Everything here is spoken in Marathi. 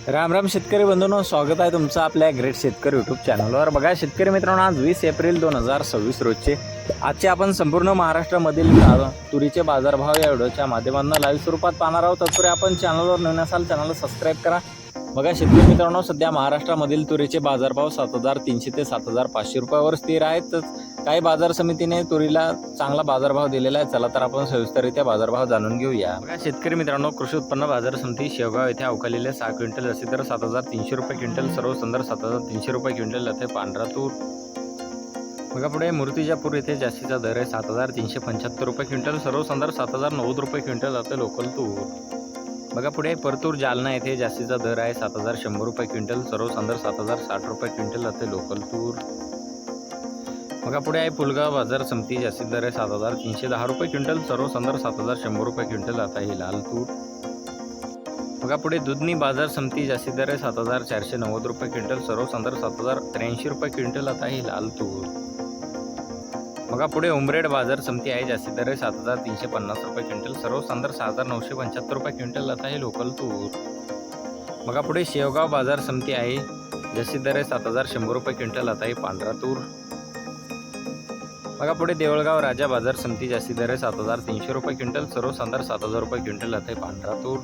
राम राम शेतकरी बंधूंनो, स्वागत आहे तुमचं आपल्या ग्रेट शेतकरी यूट्यूब चॅनलवर। बघा शेतकरी मित्रांनो, आज 20 एप्रिल 2026 रोजचे आजचे आपण संपूर्ण महाराष्ट्रामधील तुरीचे बाजारभाव या व्हिडिओच्या माध्यमातून लाईव्ह स्वरूपात पाहणार आहोत। तत्पूर्वी आपण चॅनलवर नवीन असाल चॅनलला सबस्क्राईब करा। बघा शेतकरी मित्रांनो, सध्या महाराष्ट्रामधील तुरीचे बाजारभाव 7300 ते 7500 रुपयावर स्थिर आहेत। काही बाजार समितीने तुरीला चांगला बाजारभाव दिलेला आहे। चला तर आपण सविस्तररित्या बाजारभाव जाणून घेऊया। बघा शेतकरी मित्रांनो, कृषी उत्पन्न बाजार समिती शेवगाव येथे अवकालेले 6 क्विंटल जसे दर 7300 रुपये क्विंटल, सर्व संदर 7300 रुपये क्विंटल जाते पांढरा तूर। बघा पुढे मूर्तिजापूर येथे जास्तीचा दर आहे 7375 रुपये क्विंटल, सर्व संदर 7090 रुपये क्विंटल जाते लोकल तूर। बघा पुढे परतूर जालना येथे जास्तीचा दर आहे 7100 रुपये क्विंटल, सर्व संदर 7060 रुपये क्विंटल जाते लोकल तूर। बघा पुढे आहे पुलगाव बाजार समिती, जास्तीत दर आहे 7310 रुपये क्विंटल, सर्व संदर 7100 रुपये क्विंटल आता ही लाल तूर। बघा पुढे दुधनी बाजार समिती, जास्तीत दर आहे 7490 रुपये क्विंटल, सर्व संदर 7083 रुपये क्विंटल आता ही लाल तूर। बघा पुढे उमरेड बाजार समिती आहे, जास्तीत दर आहे 7350 रुपये क्विंटल, सर्व संदर 6975 रुपये क्विंटल आता हे लोकल तूर। बघा पुढे शेवगाव बाजार समिती आहे, जास्तीत दर आहे 7100 रुपये क्विंटल आता ही पांढरा तूर। बघा पुढे देवळगाव राजा बाजार समिती, जास्तीत दर आहे 7300 रुपये क्विंटल, सर्व संदर 7000 रुपये क्विंटल आता हे पांढरा तूर।